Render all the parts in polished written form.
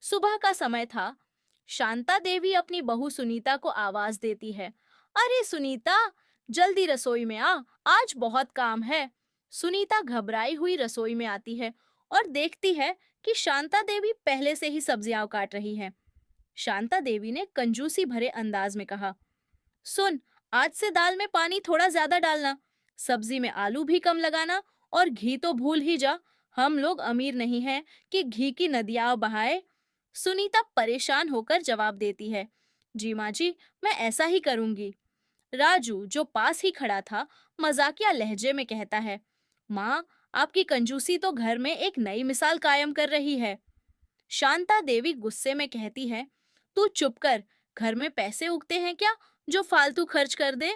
सुबह का समय था। शांता देवी अपनी बहू सुनीता को आवाज देती है। अरे सुनीता, जल्दी रसोई में आ, आज बहुत काम है। सुनीता घबराई हुई रसोई में आती है और देखती है कि शांता देवी पहले से ही सब्जियां काट रही है। शांता देवी ने कंजूसी भरे अंदाज में कहा, सुन, आज से दाल में पानी थोड़ा ज्यादा डालना, सब्जी में आलू भी कम लगाना और घी तो भूल ही जा। हम लोग अमीर नहीं हैं कि घी की नदियां बहाए। सुनीता परेशान होकर जवाब देती है, जी माँ जी, मैं ऐसा ही करूंगी। राजू, जो पास ही खड़ा था, मजाकिया लहजे में कहता है, माँ, आपकी कंजूसी तो घर में एक नई मिसाल कायम कर रही है। शांता देवी गुस्से में कहती है, तू चुप कर, घर में पैसे उगते हैं क्या जो फालतू खर्च कर दे।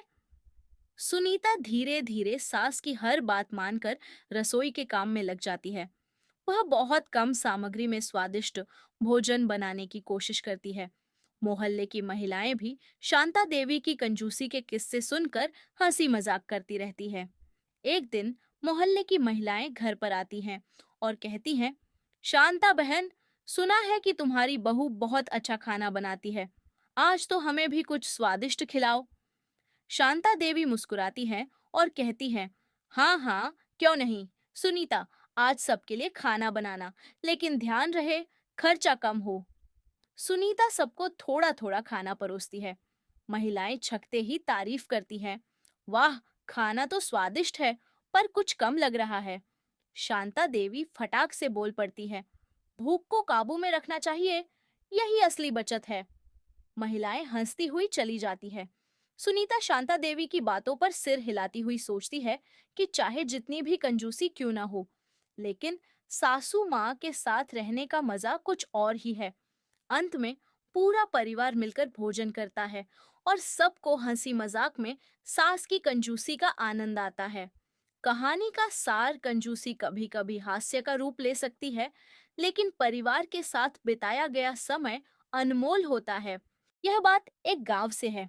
सुनीता धीरे धीरे सास की हर बात मानकर रसोई के काम में लग जाती है। वह बहुत कम सामग्री में स्वादिष्ट भोजन बनाने की कोशिश करती है। मोहल्ले की महिलाएं भी शांता देवी की कंजूसी के किस्से सुनकर हंसी मजाक करती रहती है। एक दिन मोहल्ले की महिलाएं घर पर आती हैं और कहती हैं, शांता बहन, सुना है कि तुम्हारी बहू बहुत अच्छा खाना बनाती है। आज तो हमें भी कुछ स्वादिष्ट खिलाओ। शांता देवी मुस्कुराती हैं और कहती हैं, हाँ हाँ, क्यों नहीं। सुनीता, आज सबके लिए खाना बनाना, लेकिन ध्यान रहे खर्चा कम हो। सुनीता सबको थोड़ा थोड़ा खाना परोसती है। महिलाएं छकते ही तारीफ करती हैं, वाह, खाना तो स्वादिष्ट है, पर कुछ कम लग रहा है। शांता देवी फटाक से बोल पड़ती है, भूख को काबू में रखना चाहिए, यही असली बचत है। महिलाएं हंसती हुई चली जाती है। सुनीता शांता देवी की बातों पर सिर हिलाती हुई सोचती है कि चाहे जितनी भी कंजूसी क्यों ना हो, लेकिन सासू माँ के साथ रहने का मजा कुछ और ही है। अंत में पूरा परिवार मिलकर भोजन करता है और सबको हंसी मजाक में सास की कंजूसी का आनंद आता है। कहानी का सार, कंजूसी कभी कभी हास्य का रूप ले सकती है, लेकिन परिवार के साथ बिताया गया समय अनमोल होता है। यह बात एक गांव से है।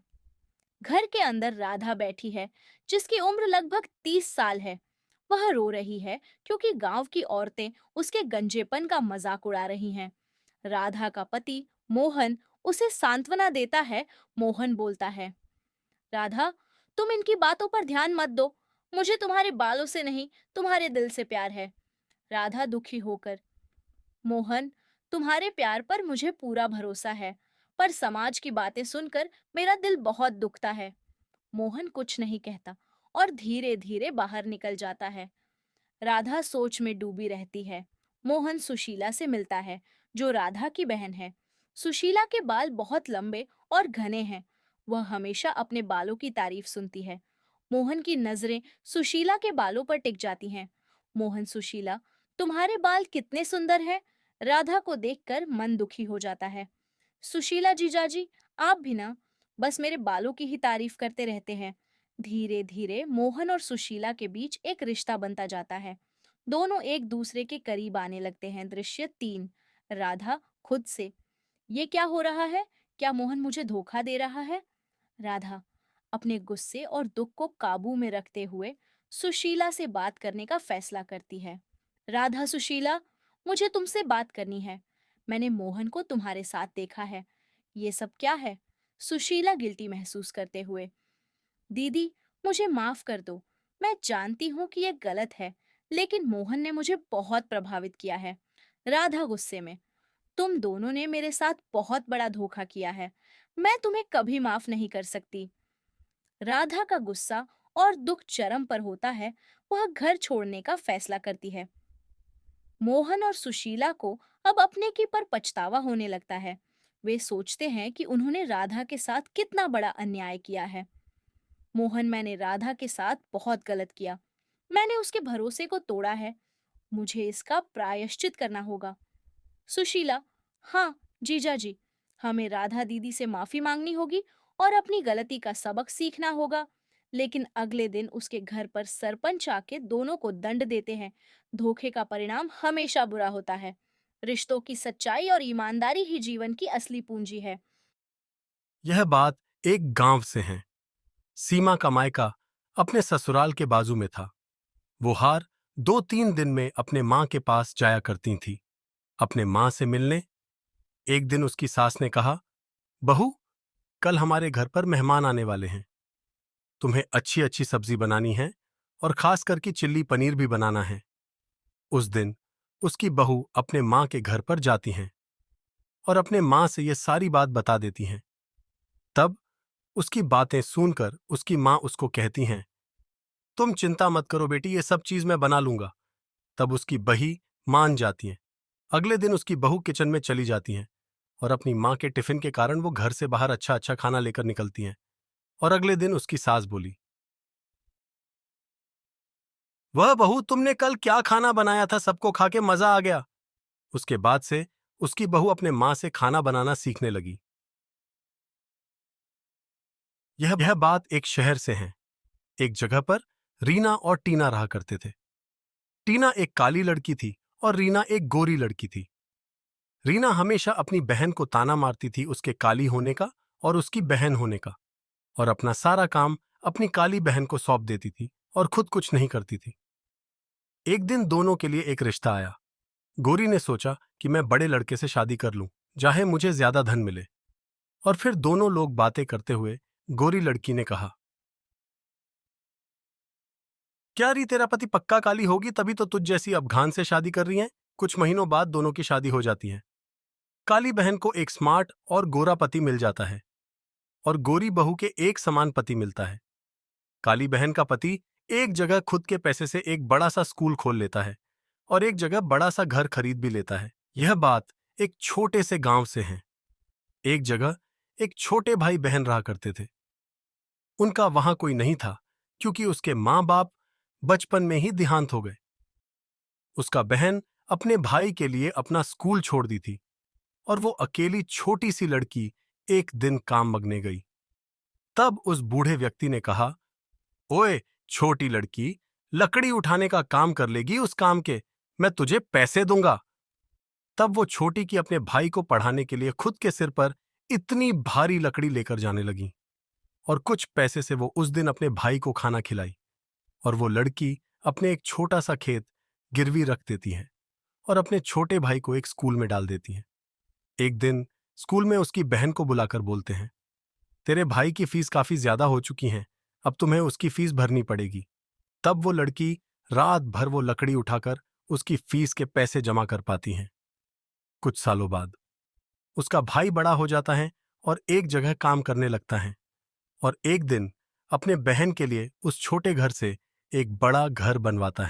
घर के अंदर राधा बैठी है, जिसकी उम्र लगभग 30 साल है। वह रो रही है क्योंकि गांव की औरतें उसके गंजेपन का मजाक उड़ा रही हैं। राधा का पति मोहन उसे सांत्वना देता है। मोहन बोलता है, राधा, तुम इनकी बातों पर ध्यान मत दो, मुझे तुम्हारे बालों से नहीं, तुम्हारे दिल से प्यार है। राधा दुखी होकर, मोहन, तुम्हारे प्यार पर मुझे पूरा भरोसा है, पर समाज की बातें सुनकर मेरा दिल बहुत दुखता है। मोहन कुछ नहीं कहता और धीरे धीरे बाहर निकल जाता है। राधा सोच में डूबी रहती है। मोहन सुशीला से मिलता है, जो राधा की बहन है। सुशीला के बाल बहुत लंबे और घने हैं। वह हमेशा अपने बालों की तारीफ सुनती है। मोहन की नजरें सुशीला के बालों पर टिक जाती हैं। मोहन, सुशीला, तुम्हारे बाल कितने सुंदर हैं। राधा को देखकर मन दुखी हो जाता है। सुशीला जीजाजी, आप भी ना, बस मेरे बालों की ही तारीफ करते रहते हैं। धीरे धीरे मोहन और सुशीला के बीच एक रिश्ता बनता जाता है। दोनों एक दूसरे के करीब आने लगते हैं। दृश्य 3। राधा खुद से, ये क्या हो रहा है? क्या मोहन मुझे धोखा दे रहा है? राधा अपने गुस्से और दुख को काबू में रखते हुए सुशीला से बात करने का फैसला करती है। राधा, सुशीला, मुझे तुमसे बात करनी है। मैंने मोहन को तुम्हारे साथ देखा है। ये सब क्या है? सुशीला गिल्टी महसूस करते हुए, दीदी, मुझे माफ कर दो। मैं जानती हूँ कि ये गलत है, लेकिन मोहन ने मुझे बहुत प्रभावित किया है। राधा गुस्से में, तुम दोनों ने मेरे साथ बहुत बड़ा धोखा किया है। मैं तुम्हें कभी माफ नहीं कर सकती। राधा का गुस्सा और दुख चरम पर होता है। वह घर छोड़ने का फैसला करती है। मोहन और सुशीला को अब अपने की पर पछतावा होने लगता है। वे सोचते हैं कि उन्होंने राधा के साथ कितना बड़ा अन्याय किया है। मोहन, मैंने राधा के साथ बहुत गलत किया। मैंने उसके भरोसे को तोड़ा है। मुझे इसका प्रायश्चित करना होगा। सुशीला, हाँ जीजा जी, हमें राधा दीदी से माफी मांगनी होगी और अपनी गलती का सबक सीखना होगा। लेकिन अगले दिन उसके घर पर सरपंच आके दोनों को दंड देते हैं। धोखे का परिणाम हमेशा बुरा होता है। रिश्तों की सच्चाई और ईमानदारी ही जीवन की असली पूंजी है। यह बात एक गांव से है। सीमा का मायका अपने ससुराल के बाजू में था। वो हर 2-3 दिन में अपने माँ के पास जाया करती थी, अपने माँ से मिलने एक दिन उसकी सास ने कहा, बहू, कल हमारे घर पर मेहमान आने वाले हैं। तुम्हें अच्छी अच्छी सब्जी बनानी है और खास करके चिल्ली पनीर भी बनाना है। उस दिन उसकी बहू अपने माँ के घर पर जाती हैं और अपने माँ से ये सारी बात बता देती हैं। तब उसकी बातें सुनकर उसकी माँ उसको कहती हैं, तुम चिंता मत करो बेटी, ये सब चीज मैं बना लूंगा। तब उसकी बही मान जाती हैं। अगले दिन उसकी बहू किचन में चली जाती हैं और अपनी माँ के टिफिन के कारण वो घर से बाहर अच्छा अच्छा खाना लेकर निकलती हैं। और अगले दिन उसकी सास बोली, वह बहू, तुमने कल क्या खाना बनाया था, सबको खा के मजा आ गया। उसके बाद से उसकी बहू अपने माँ से खाना बनाना सीखने लगी। यह बात एक शहर से है। एक जगह पर रीना और टीना रहा करते थे। टीना एक काली लड़की थी और रीना एक गोरी लड़की थी। रीना हमेशा अपनी बहन को ताना मारती थी उसके काली होने का और उसकी बहन होने का, और अपना सारा काम अपनी काली बहन को सौंप देती थी और खुद कुछ नहीं करती थी। एक दिन दोनों के लिए एक रिश्ता आया। गोरी ने सोचा कि मैं बड़े लड़के से शादी कर लूं, चाहे मुझे ज्यादा धन मिले। और फिर दोनों लोग बातें करते हुए गोरी लड़की ने कहा, क्या री, तेरा पति पक्का काली होगी तभी तो तुझ जैसी अफगान से शादी कर रही है। कुछ महीनों बाद दोनों की शादी हो जाती है। काली बहन को एक स्मार्ट और गोरा पति मिल जाता है और गोरी बहू के एक समान पति मिलता है। काली बहन का पति एक जगह खुद के पैसे से एक बड़ा सा स्कूल खोल लेता है और एक जगह बड़ा सा घर खरीद भी लेता है। यह बात एक छोटे से गांव से है। एक जगह एक छोटे भाई बहन रहा करते थे। उनका वहां कोई नहीं था क्योंकि उसके माँ बाप बचपन में ही देहांत हो गए। उसका बहन अपने भाई के लिए अपना स्कूल छोड़ दी थी और वो अकेली छोटी सी लड़की एक दिन काम मगने गई। तब उस बूढ़े व्यक्ति ने कहा, ओए छोटी लड़की, लकड़ी उठाने का काम कर लेगी उस काम के, मैं तुझे पैसे दूंगा। तब वो छोटी की अपने भाई को पढ़ाने के लिए खुद के सिर पर इतनी भारी लकड़ी लेकर जाने लगी और कुछ पैसे से वो उस दिन अपने भाई को खाना खिलाई। और वो लड़की अपने एक छोटा सा खेत गिरवी रख देती है और अपने छोटे भाई को एक स्कूल में डाल देती है। एक दिन स्कूल में उसकी बहन को बुलाकर बोलते हैं, तेरे भाई की फीस काफी ज्यादा हो चुकी है, अब तुम्हें उसकी फीस भरनी पड़ेगी। तब वो लड़की रात भर वो लकड़ी उठाकर उसकी फीस के पैसे जमा कर पाती है। कुछ सालों बाद उसका भाई बड़ा हो जाता है और एक जगह काम करने लगता है और एक दिन अपने बहन के लिए उस छोटे घर से एक बड़ा घर बनवाता है।